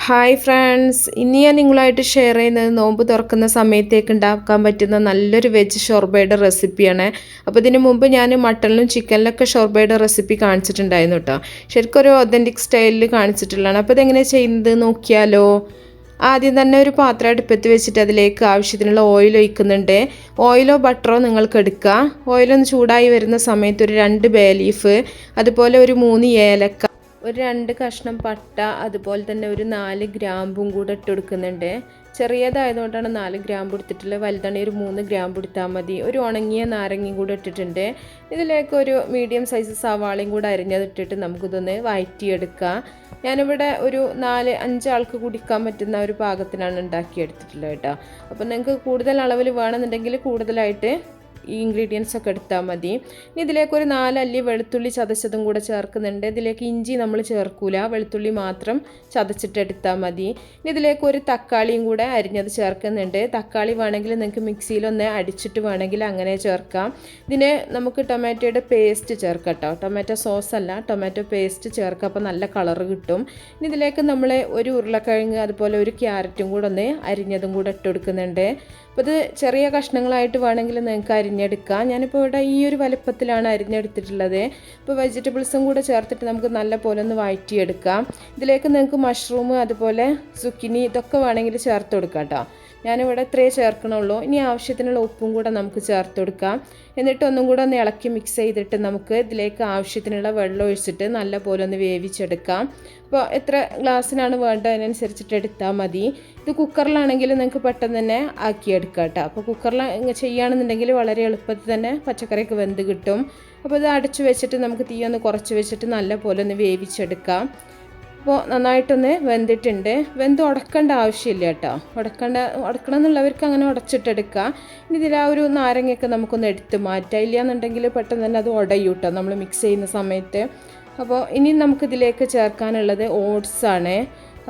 Hi friends, ഇന്ന് ഞാൻ നിങ്ങളായിട്ട് ഷെയർ ചെയ്യുന്നത് നോമ്പ് തുറക്കുന്ന സമയത്തേക്ക് ഉണ്ടാക്കാൻ പറ്റുന്ന നല്ലൊരു വെജ് ഷോർബയുടെ റെസിപ്പിയാണ്. അപ്പോൾ ഇതിന് മുമ്പ് ഞാൻ മട്ടണിലും ചിക്കനിലൊക്കെ ഷോർബയുടെ റെസിപ്പി കാണിച്ചിട്ടുണ്ടായിരുന്നു കേട്ടോ. ശരിക്കും ഒരു ഒതൻറ്റിക് സ്റ്റൈലിൽ കാണിച്ചിട്ടുള്ളതാണ്. അപ്പോൾ ഇതെങ്ങനെ ചെയ്യുന്നത് നോക്കിയാലോ. ആദ്യം തന്നെ ഒരു പാത്രം അടുപ്പത്ത് വെച്ചിട്ട് അതിലേക്ക് ആവശ്യത്തിനുള്ള ഓയിൽ ഒഴിക്കുന്നുണ്ട്. ഓയിലോ ബട്ടറോ നിങ്ങൾക്ക് എടുക്കുക. ഓയിലൊന്ന് ചൂടായി വരുന്ന സമയത്ത് ഒരു 2 ബേ ലീഫ്, അതുപോലെ ഒരു 3 ഏലക്ക, ഒരു 2 കഷ്ണം പട്ട, അതുപോലെ തന്നെ ഒരു 4 ഗ്രാമ്പും കൂടെ ഇട്ട് കൊടുക്കുന്നുണ്ട്. ചെറിയതായതുകൊണ്ടാണ് 4 ഗ്രാമ്പ് എടുത്തിട്ടുള്ളത്. വലുതാണെങ്കിൽ ഒരു 3 ഗ്രാമ്പ് എടുത്താൽ മതി. ഒരു ഉണങ്ങിയ നാരങ്ങയും കൂടെ ഇട്ടിട്ടുണ്ട്. ഇതിലേക്ക് ഒരു മീഡിയം സൈസ് സവാളയും കൂടെ അരിഞ്ഞതിട്ടിട്ട് നമുക്കിതൊന്ന് വഴറ്റിയെടുക്കാം. ഞാനിവിടെ ഒരു 4-5 ആൾക്ക് കുടിക്കാൻ പറ്റുന്ന ഒരു പാകത്തിനാണ് ഉണ്ടാക്കിയെടുത്തിട്ടുള്ളത് കേട്ടോ. അപ്പോൾ നിങ്ങൾക്ക് കൂടുതൽ അളവിൽ വേണമെന്നുണ്ടെങ്കിൽ കൂടുതലായിട്ട് ഈ ഇൻഗ്രീഡിയൻസ് ഒക്കെ എടുത്താൽ മതി. ഇനി ഇതിലേക്ക് ഒരു 4 അല്ലി വെളുത്തുള്ളി ചതച്ചതും കൂടെ ചേർക്കുന്നുണ്ട്. ഇതിലേക്ക് ഇഞ്ചി നമ്മൾ ചേർക്കൂല, വെളുത്തുള്ളി മാത്രം ചതച്ചിട്ട് എടുത്താൽ മതി. ഇനി ഇതിലേക്ക് ഒരു തക്കാളിയും കൂടെ അരിഞ്ഞത് ചേർക്കുന്നുണ്ട്. തക്കാളി വേണമെങ്കിൽ നിങ്ങൾക്ക് മിക്സിയിലൊന്ന് അടിച്ചിട്ട് വേണമെങ്കിൽ അങ്ങനെ ചേർക്കാം. ഇതിന് നമുക്ക് ടൊമാറ്റോയുടെ പേസ്റ്റ് ചേർക്കാം കേട്ടോ. ടൊമാറ്റോ സോസ് അല്ല, ടൊമാറ്റോ പേസ്റ്റ് ചേർക്കാം. അപ്പോൾ നല്ല കളർ കിട്ടും. ഇനി ഇതിലേക്ക് നമ്മൾ ഒരു ഉരുളക്കിഴങ്ങ്, അതുപോലെ ഒരു ക്യാരറ്റും കൂടെ ഒന്ന് അരിഞ്ഞതും കൂടെ ഇട്ട് കൊടുക്കുന്നുണ്ട്. അപ്പോൾ ഇത് ചെറിയ കഷ്ണങ്ങളായിട്ട് വേണമെങ്കിൽ നിങ്ങൾക്ക് അരിഞ്ഞെടുക്കാം. ഞാനിപ്പോൾ ഇവിടെ ഈ ഒരു വലുപ്പത്തിലാണ് അരിഞ്ഞെടുത്തിട്ടുള്ളത്. ഇപ്പോൾ വെജിറ്റബിൾസും കൂടെ ചേർത്തിട്ട് നമുക്ക് നല്ല പോലെ ഒന്ന് വഴറ്റിയെടുക്കാം. ഇതിലേക്ക് നിങ്ങൾക്ക് മഷ്റൂം, അതുപോലെ സുക്കിനി, ഇതൊക്കെ വേണമെങ്കിൽ ചേർത്ത് കൊടുക്കാം കേട്ടോ. ഞാനിവിടെ ഇത്രയേ ചേർക്കണുള്ളൂ. ഇനി ആവശ്യത്തിനുള്ള ഉപ്പും കൂടെ നമുക്ക് ചേർത്ത് കൊടുക്കാം. എന്നിട്ട് ഒന്നും കൂടെ ഒന്ന് ഇളക്കി മിക്സ് ചെയ്തിട്ട് നമുക്ക് ഇതിലേക്ക് ആവശ്യത്തിനുള്ള വെള്ളം ഒഴിച്ചിട്ട് നല്ല പോലെ ഒന്ന് വേവിച്ചെടുക്കാം. അപ്പോൾ എത്ര ഗ്ലാസ്സിനാണ് വേണ്ടത് അതിനനുസരിച്ചിട്ട് എടുത്താൽ മതി. ഇത് കുക്കറിലാണെങ്കിൽ നിങ്ങൾക്ക് പെട്ടെന്ന് തന്നെ ആക്കിയെടുക്കാം കേട്ടോ. അപ്പോൾ കുക്കറിൽ ചെയ്യുകയാണെന്നുണ്ടെങ്കിൽ വളരെ എളുപ്പത്തിൽ തന്നെ പച്ചക്കറിയൊക്കെ വെന്ത് കിട്ടും. അപ്പോൾ ഇത് അടച്ചു വെച്ചിട്ട് നമുക്ക് തീ ഒന്ന് കുറച്ച് വെച്ചിട്ട് നല്ല പോലെ ഒന്ന് വേവിച്ചെടുക്കാം. അപ്പോൾ നന്നായിട്ടൊന്ന് വെന്തിട്ടുണ്ട്. വെന്ത് ഉടക്കേണ്ട ആവശ്യമില്ല കേട്ടോ. ഉടക്കണം എന്നുള്ളവർക്ക് അങ്ങനെ ഉടച്ചിട്ടെടുക്കുക. ഇനി ഇതിൽ ആ ഒരു നാരങ്ങയൊക്കെ നമുക്കൊന്ന് എടുത്ത് മാറ്റാം. ഇല്ലയെന്നുണ്ടെങ്കിൽ പെട്ടെന്ന് തന്നെ അത് ഉടയും കേട്ടോ നമ്മൾ മിക്സ് ചെയ്യുന്ന സമയത്ത്. അപ്പോൾ ഇനി നമുക്കിതിലേക്ക് ചേർക്കാനുള്ളത് ഓട്സാണ്.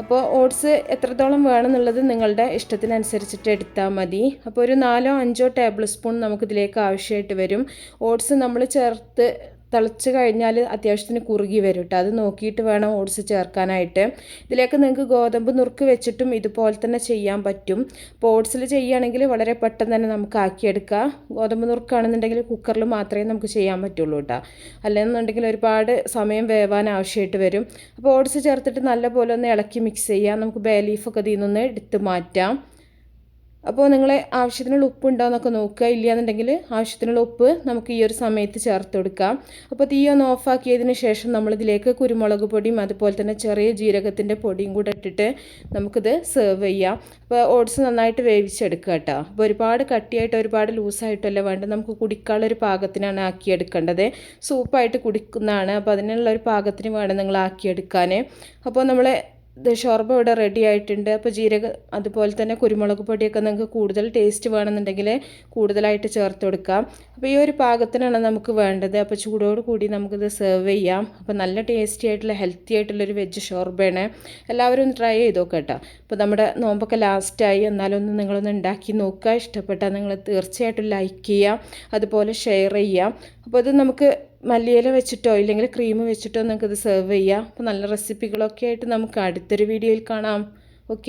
അപ്പോൾ ഓട്സ് എത്രത്തോളം വേണമെന്നുള്ളത് നിങ്ങളുടെ ഇഷ്ടത്തിനനുസരിച്ചിട്ട് എടുത്താൽ മതി. അപ്പോൾ ഒരു 4-5 ടേബിൾ സ്പൂൺ നമുക്കിതിലേക്ക് ആവശ്യമായിട്ട് വരും. ഓട്സ് നമ്മൾ ചേർത്ത് തിളച്ച് കഴിഞ്ഞാൽ അത്യാവശ്യത്തിന് കുറുകി വരും കേട്ടോ. അത് നോക്കിയിട്ട് വേണം ഓട്സ് ചേർക്കാനായിട്ട്. ഇതിലേക്ക് നിങ്ങൾക്ക് ഗോതമ്പ് നുറുക്ക് വെച്ചിട്ടും ഇതുപോലെ തന്നെ ചെയ്യാൻ പറ്റും. അപ്പോൾ ഓട്സിൽ ചെയ്യുകയാണെങ്കിൽ വളരെ പെട്ടെന്ന് തന്നെ നമുക്ക് ആക്കിയെടുക്കാം. ഗോതമ്പ് നുറുക്കാണെന്നുണ്ടെങ്കിൽ കുക്കറിൽ മാത്രമേ നമുക്ക് ചെയ്യാൻ പറ്റുള്ളൂ കേട്ടോ. അല്ലെന്നുണ്ടെങ്കിൽ ഒരുപാട് സമയം വേവാൻ ആവശ്യമായിട്ട് വരും. അപ്പോൾ ഓട്സ് ചേർത്തിട്ട് നല്ലപോലെ ഒന്ന് ഇളക്കി മിക്സ് ചെയ്യാം. നമുക്ക് ബേ ലീഫൊക്കെ ഇതിൽ നിന്ന് എടുത്ത് മാറ്റാം. അപ്പോൾ നിങ്ങൾ ആവശ്യത്തിനുള്ള ഉപ്പ് ഉണ്ടോ എന്നൊക്കെ നോക്കുക. ഇല്ലയെന്നുണ്ടെങ്കിൽ ആവശ്യത്തിനുള്ള ഉപ്പ് നമുക്ക് ഈ ഒരു സമയത്ത് ചേർത്ത് കൊടുക്കാം. അപ്പോൾ തീ ഒന്ന് ഓഫാക്കിയതിന് ശേഷം നമ്മളിതിലേക്ക് കുരുമുളക് പൊടിയും, അതുപോലെ തന്നെ ചെറിയ ജീരകത്തിൻ്റെ പൊടിയും കൂടെ ഇട്ടിട്ട് നമുക്കിത് സെർവ് ചെയ്യാം. അപ്പോൾ ഓട്സ് നന്നായിട്ട് വേവിച്ചെടുക്കുക കേട്ടോ. അപ്പോൾ ഒരുപാട് കട്ടിയായിട്ട് ഒരുപാട് ലൂസായിട്ടല്ല വേണ്ടത്. നമുക്ക് കുടിക്കാനുള്ളൊരു പാകത്തിനാണ് ആക്കിയെടുക്കേണ്ടത്. സൂപ്പായിട്ട് കുടിക്കുന്നതാണ്. അപ്പോൾ അതിനുള്ളൊരു പാകത്തിന് വേണം നിങ്ങൾ ആക്കിയെടുക്കാൻ. അപ്പോൾ നമ്മൾ ഇത് ഷോർബ ഇവിടെ റെഡി ആയിട്ടുണ്ട്. അപ്പോൾ ജീരകം, അതുപോലെ തന്നെ കുരുമുളക് പൊടിയൊക്കെ നിങ്ങൾക്ക് കൂടുതൽ ടേസ്റ്റ് വേണമെന്നുണ്ടെങ്കിൽ കൂടുതലായിട്ട് ചേർത്ത് കൊടുക്കാം. അപ്പോൾ ഈ ഒരു പാകത്തിനാണ് നമുക്ക് വേണ്ടത്. അപ്പോൾ ചൂടോട് കൂടി നമുക്കിത് സെർവ് ചെയ്യാം. അപ്പോൾ നല്ല ടേസ്റ്റി ആയിട്ടുള്ള ഹെൽത്തി ആയിട്ടുള്ളൊരു വെജ് ഷോർബയാണ്. എല്ലാവരും ഒന്ന് ട്രൈ ചെയ്ത് നോക്കാം കേട്ടോ. അപ്പോൾ നമ്മുടെ നോമ്പൊക്കെ ലാസ്റ്റായി, എന്നാലൊന്ന് നിങ്ങളൊന്ന് ഉണ്ടാക്കി നോക്കുക. ഇഷ്ടപ്പെട്ടാൽ നിങ്ങൾ തീർച്ചയായിട്ടും ലൈക്ക് ചെയ്യുക, അതുപോലെ ഷെയർ ചെയ്യാം. അപ്പോൾ ഇത് നമുക്ക് മല്ലിയില വെച്ചിട്ടോ ഇല്ലെങ്കിൽ ക്രീം വെച്ചിട്ടോ നമുക്കിത് സെർവ് ചെയ്യാം. അപ്പോൾ നല്ല റെസിപ്പികളൊക്കെ ആയിട്ട് നമുക്ക് അടുത്തൊരു വീഡിയോയിൽ കാണാം.